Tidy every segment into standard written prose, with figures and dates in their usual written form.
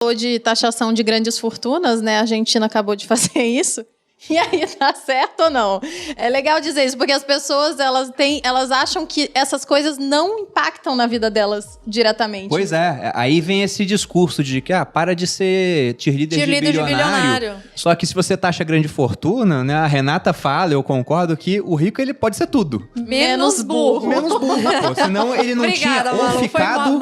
Falou de taxação de grandes fortunas, né? A Argentina acabou de fazer isso. E aí, tá certo ou não? É legal dizer isso, porque as pessoas, elas acham que essas coisas não impactam na vida delas diretamente. Pois é, aí vem esse discurso de que, para de ser cheerleader de bilionário. Só que se você taxa grande fortuna, né, a Renata fala, eu concordo, que o rico, ele pode ser tudo. Menos burro. Menos burro, pô. Senão ele não Obrigada, tinha ou Malu, ficado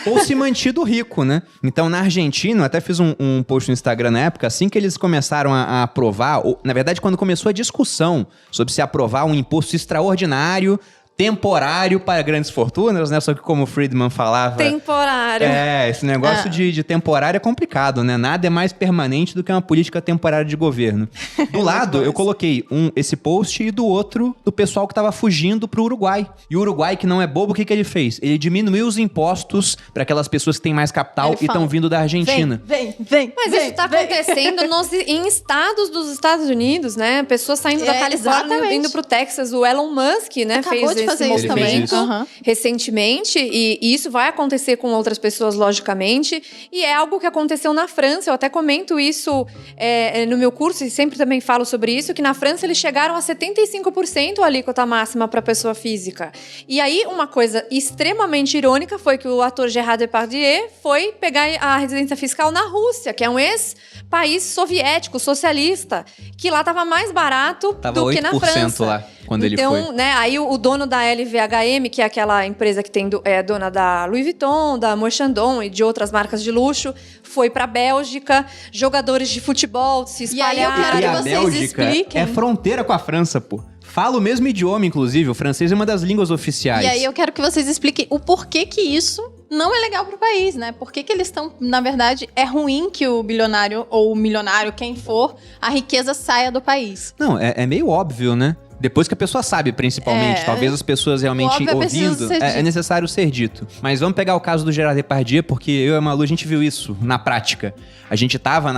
ou se mantido rico, né? Então, na Argentina, eu até fiz um post no Instagram na época, assim que eles começaram a aprovar, na verdade, quando começou a discussão sobre se aprovar um imposto extraordinário, temporário para grandes fortunas, né? Só que como o Friedman falava... Temporário. Esse negócio de temporário é complicado, né? Nada é mais permanente do que uma política temporária de governo. Do lado, eu coloquei esse post e do outro, do pessoal que estava fugindo pro Uruguai. E o Uruguai, que não é bobo, o que ele fez? Ele diminuiu os impostos para aquelas pessoas que têm mais capital e estão vindo da Argentina. Mas isso está acontecendo em estados dos Estados Unidos, né? Pessoas saindo da Califórnia, indo pro Texas. O Elon Musk, né? Acabou de fazer isso também. Recentemente, e isso vai acontecer com outras pessoas, logicamente, e é algo que aconteceu na França. Eu até comento isso no meu curso, e sempre também falo sobre isso, que na França eles chegaram a 75% a alíquota máxima para pessoa física. E aí, uma coisa extremamente irônica foi que o ator Gérard Depardieu foi pegar a residência fiscal na Rússia, que é um ex-país soviético, socialista, que lá estava mais barato do que na França. Lá, quando ele foi. Então, né, aí o dono da LVMH, que é aquela empresa que é dona da Louis Vuitton, da Moët Chandon e de outras marcas de luxo, foi pra Bélgica, jogadores de futebol se espalharam. E aí eu quero que vocês Bélgica expliquem. É fronteira com a França, pô. Fala o mesmo idioma, inclusive. O francês é uma das línguas oficiais. E aí eu quero que vocês expliquem o porquê que isso não é legal pro país, né? Por que eles estão... Na verdade, é ruim que o bilionário ou o milionário, quem for, a riqueza saia do país. Não, é meio óbvio, né? Depois que a pessoa sabe, principalmente. Talvez as pessoas realmente ouvindo. É necessário ser dito. Mas vamos pegar o caso do Gérard Depardieu, porque eu e a Malu, a gente viu isso na prática. A gente tava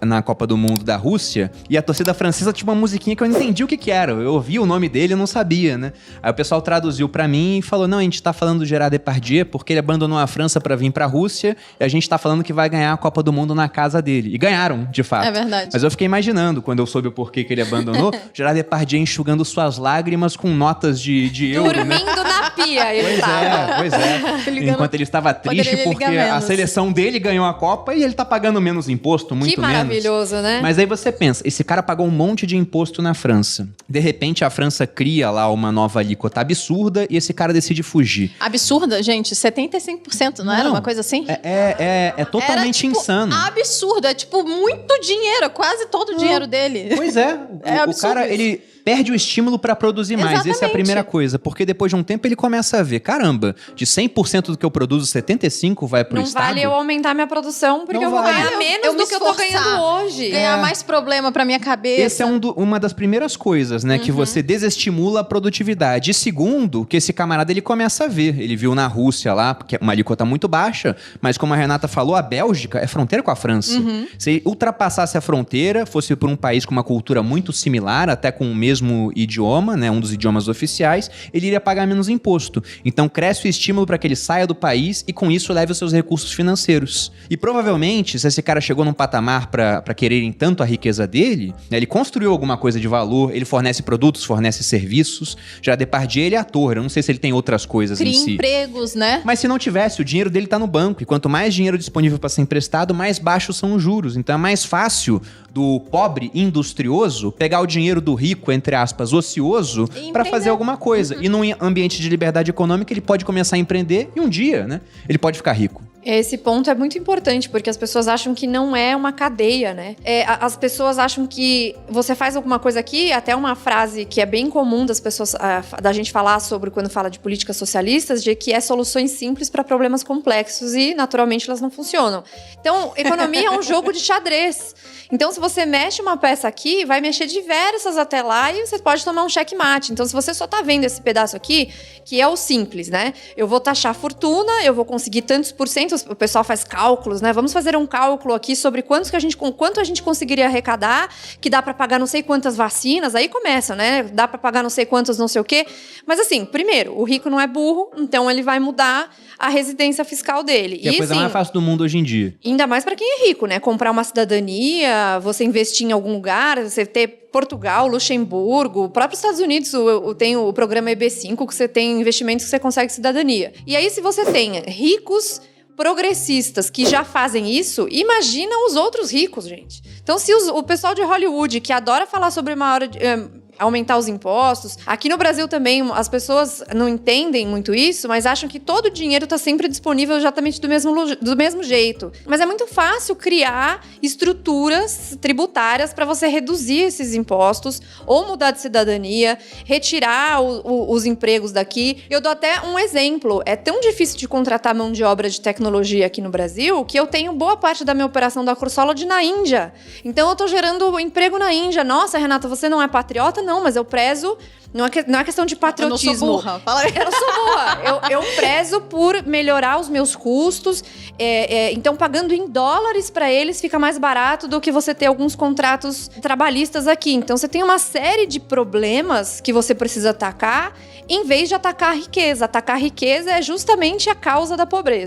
na Copa do Mundo da Rússia e a torcida francesa tinha uma musiquinha que eu não entendi o que era. Eu ouvi o nome dele e não sabia, né? Aí o pessoal traduziu pra mim e falou, não, a gente tá falando do Gérard Depardieu porque ele abandonou a França pra vir pra Rússia e a gente tá falando que vai ganhar a Copa do Mundo na casa dele. E ganharam, de fato. É verdade. Mas eu fiquei imaginando, quando eu soube o porquê que ele abandonou, Gérard Depardieu enxugando suas lágrimas com notas de euro, dormindo né? na pia, ele tava. Pois é. Enquanto ele estava triste porque a seleção dele ganhou a Copa e ele tá pagando menos imposto, muito menos. Que maravilhoso, né? Mas aí você pensa, esse cara pagou um monte de imposto na França. De repente, a França cria lá uma nova alíquota absurda e esse cara decide fugir. Absurda, gente? 75%, não era uma coisa assim? É totalmente insano. Absurdo, é tipo muito dinheiro, quase todo o dinheiro dele. Pois é. O cara, ele perde o estímulo para produzir mais. Exatamente. Essa é a primeira coisa. Porque depois de um tempo ele começa a ver, caramba, de 100% do que eu produzo, 75% vai pro Estado. Não vale eu aumentar minha produção, porque eu vou ganhar menos do que eu tô ganhando hoje. Ganhar mais problema pra minha cabeça. Essa é uma das primeiras coisas, né? Que você desestimula a produtividade. E segundo, que esse camarada ele começa a ver. Ele viu na Rússia lá, que é uma alíquota muito baixa, mas como a Renata falou, a Bélgica é fronteira com a França. Se ultrapassasse a fronteira, fosse por um país com uma cultura muito similar, até com o mesmo idioma, né, um dos idiomas oficiais, ele iria pagar menos imposto. Então cresce o estímulo para que ele saia do país e com isso leve os seus recursos financeiros. E provavelmente, se esse cara chegou num patamar para quererem tanto a riqueza dele, né, ele construiu alguma coisa de valor, ele fornece produtos, fornece serviços. Já Depardieu, ele é ator, eu não sei se ele tem outras coisas em si. Cria empregos, né? Mas se não tivesse, o dinheiro dele tá no banco. E quanto mais dinheiro disponível para ser emprestado, mais baixos são os juros. Então é mais fácil do pobre industrioso pegar o dinheiro do rico, entre aspas, ocioso, para fazer alguma coisa. E num ambiente de liberdade econômica, ele pode começar a empreender e um dia, né, ele pode ficar rico. Esse ponto é muito importante, porque as pessoas acham que não é uma cadeia, né? As pessoas acham que você faz alguma coisa aqui, até uma frase que é bem comum das pessoas, da gente falar sobre quando fala de políticas socialistas, de que é soluções simples para problemas complexos e, naturalmente, elas não funcionam. Então, economia é um jogo de xadrez. Então, se você mexe uma peça aqui, vai mexer diversas até lá e você pode tomar um checkmate. Então, se você só tá vendo esse pedaço aqui, que é o simples, né? Eu vou taxar a fortuna, eu vou conseguir tantos por cento o pessoal faz cálculos, né? Vamos fazer um cálculo aqui sobre quanto a gente conseguiria arrecadar, que dá para pagar não sei quantas vacinas, aí começa, né? Dá para pagar não sei quantas não sei o quê. Mas assim, primeiro, o rico não é burro, então ele vai mudar a residência fiscal dele. Que é a coisa mais fácil do mundo hoje em dia. Ainda mais para quem é rico, né? Comprar uma cidadania, você investir em algum lugar, você ter Portugal, Luxemburgo, o próprio Estados Unidos tem o programa EB5, que você tem investimentos que você consegue cidadania. E aí, se você tem ricos progressistas que já fazem isso, imagina os outros ricos, gente. Então, se o pessoal de Hollywood, que adora falar sobre aumentar os impostos. Aqui no Brasil também, as pessoas não entendem muito isso, mas acham que todo o dinheiro está sempre disponível exatamente do mesmo jeito. Mas é muito fácil criar estruturas tributárias para você reduzir esses impostos ou mudar de cidadania, retirar os empregos daqui. Eu dou até um exemplo. É tão difícil de contratar mão de obra de tecnologia aqui no Brasil que eu tenho boa parte da minha operação da Cursolid na Índia. Então, eu estou gerando emprego na Índia. Nossa, Renata, você não é patriota? Não, mas eu prezo... Não é questão de patriotismo. Eu não sou burra. Fala aí. Eu não sou burra. Eu prezo por melhorar os meus custos. Então, pagando em dólares para eles, fica mais barato do que você ter alguns contratos trabalhistas aqui. Então, você tem uma série de problemas que você precisa atacar, em vez de atacar a riqueza. Atacar a riqueza é justamente a causa da pobreza.